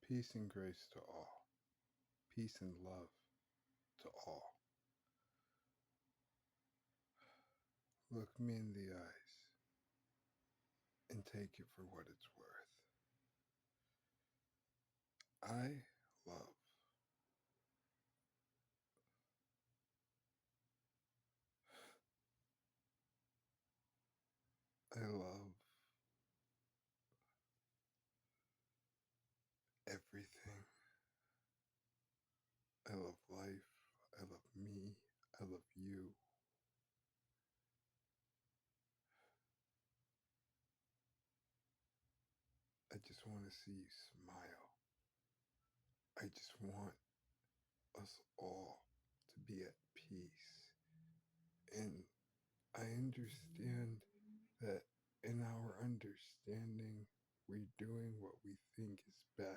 Peace and grace to all. Peace and love to all. Look me in the eyes and take it for what it's worth. I love. I love everything. I love life. I love me. I love you. I just want to see you smile. I just want us all to be at peace. And I understand that in our understanding, we're doing what we think is best.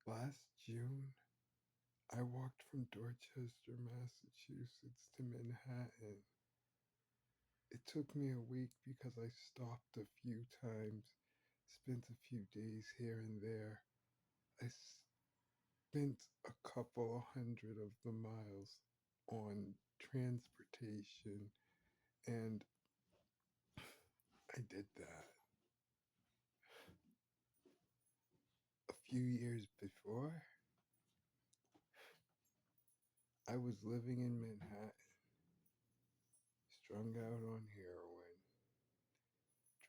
Last June, I walked from Dorchester, Massachusetts to Manhattan. It took me a week because I stopped a few times, spent a few days here and there. I spent a couple hundred of the miles on transportation, and I did that. A few years before, I was living in Manhattan, strung out on heroin,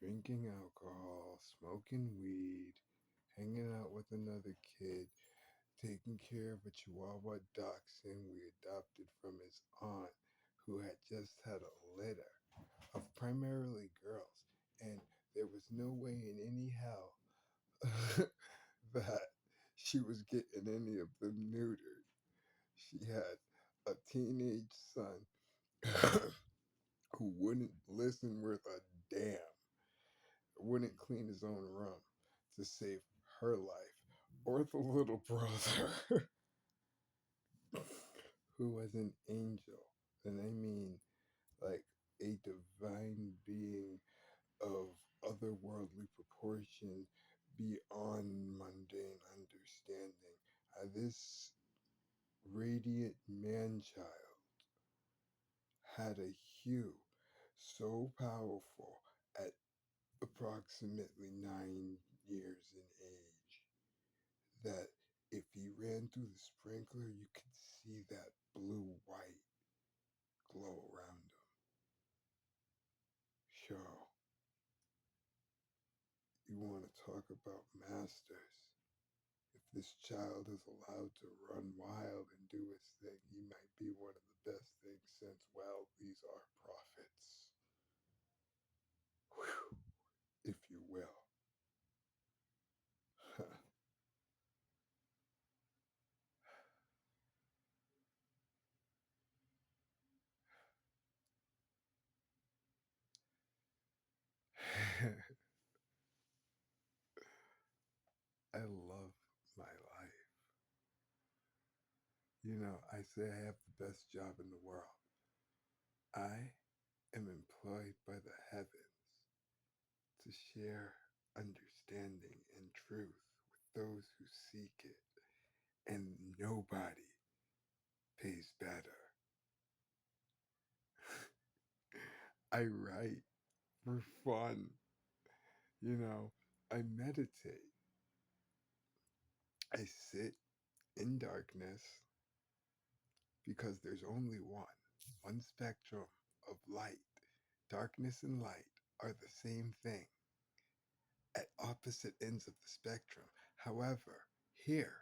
drinking alcohol, smoking weed, hanging out with another kid, taking care of a Chihuahua dachshund we adopted from his aunt, who had just had a litter of primarily girls, and there was no way in any hell that she was getting any of them neutered. She had a teenage son who wouldn't listen worth a damn, wouldn't clean his own room to save her life, or the little brother who was an angel. And I mean, like a divine being of otherworldly proportion beyond mundane understanding. This radiant man child had a hue so powerful at approximately 9 years in age that if he ran through the sprinkler, you could see that blue white glow around him. So, you want to talk about masters? If this child is allowed to run wild and do his thing, he might be one of the best things since, well, these are prophets, whew, if you will. I love my life. I say I have the best job in the world. I am employed by the heavens to share understanding and truth with those who seek it, and nobody pays better. I write for fun. I meditate. I sit in darkness because there's only one spectrum of light. Darkness and light are the same thing at opposite ends of the spectrum. However, here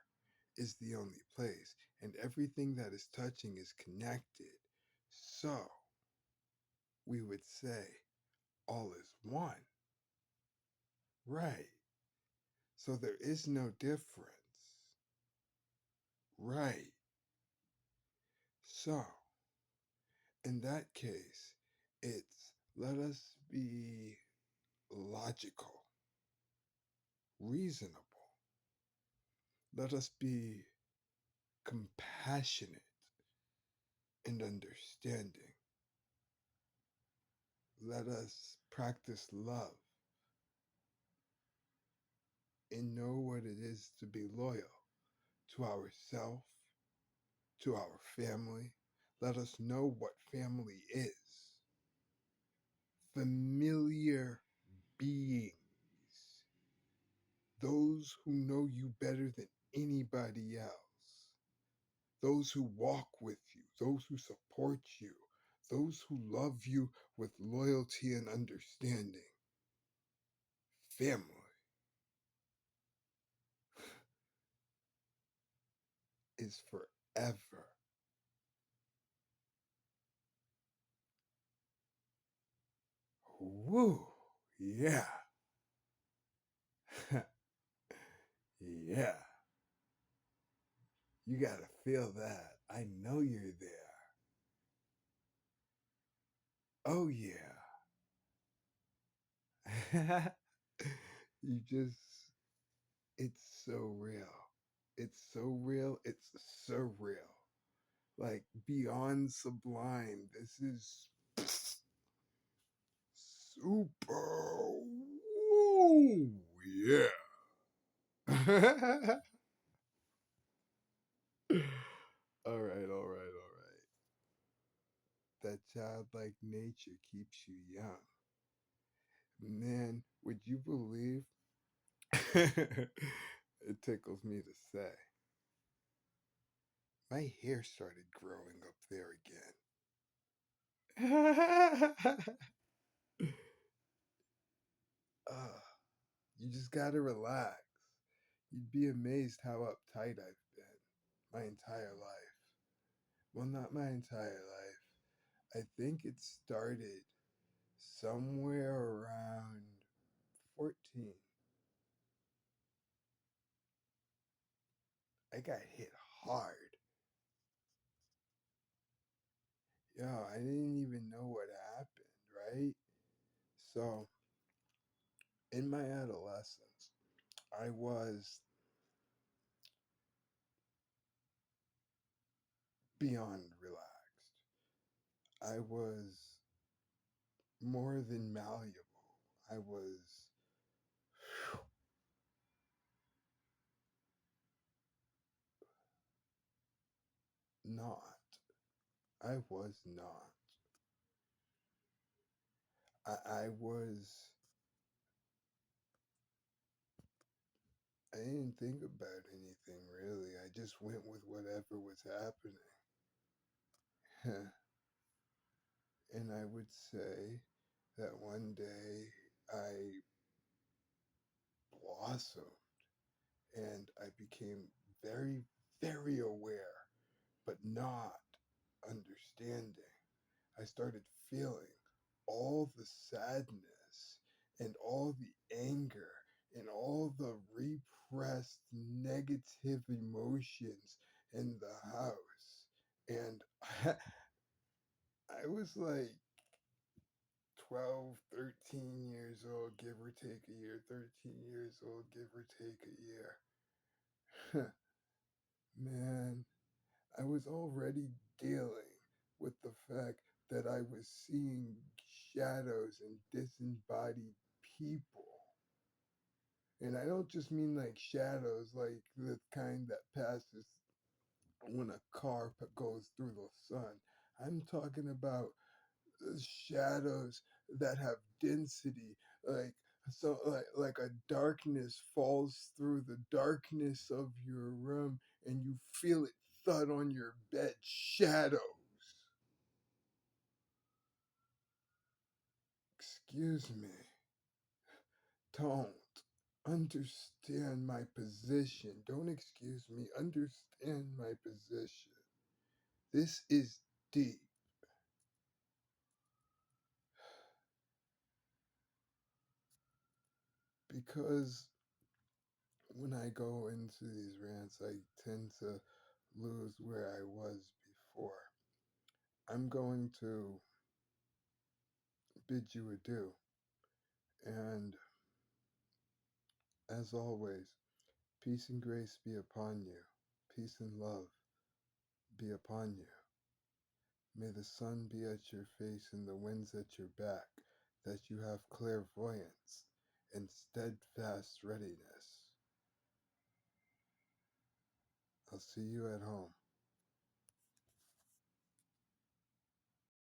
is the only place, and everything that is touching is connected. So, we would say all is one. Right. So there is no difference. Right. So, in that case, it's let us be logical, reasonable. Let us be compassionate and understanding. Let us practice love and know what it is to be loyal to ourselves, to our family. Let us know what family is. Familiar beings, those who know you better than anybody else, those who walk with you, those who support you, those who love you with loyalty and understanding. Family is forever. Woo! Yeah. Yeah. You gotta feel that. I know you're there. Oh, yeah. You just, it's so real. It's so real. It's surreal. Like beyond sublime. This is super. Woo! Yeah. All right, all right, all right. That childlike nature keeps you young. Man, would you believe? It tickles me to say. My hair started growing up there again. uh, you just gotta relax. You'd be amazed how uptight I've been my entire life. Well, not my entire life. I think it started somewhere around 14. I got hit hard. Yo, I didn't even know what happened, right? So, in my adolescence, I was beyond relaxed. I was more than malleable. I was not. I was not. I was. I didn't think about anything really. I just went with whatever was happening. And I would say that one day I blossomed and I became very, very aware, but not understanding. I started feeling all the sadness and all the anger and all the repressed negative emotions in the house. And I was like 12, 13 years old, give or take a year, 13 years old, give or take a year. Man, I was already dealing with the fact that I was seeing shadows and disembodied people. And I don't just mean like shadows, like the kind that passes when a car goes through the sun. I'm talking about shadows that have density, like like a darkness falls through the darkness of your room and you feel it thud on your bed. Shadows. Excuse me. Don't understand my position. Don't excuse me. Understand my position. This is deep because when I go into these rants, I tend to lose where I was before. I'm going to bid you adieu. And as always, peace and grace be upon you. Peace and love be upon you. May the sun be at your face and the winds at your back. that you have clairvoyance and steadfast readiness. I'll see you at home.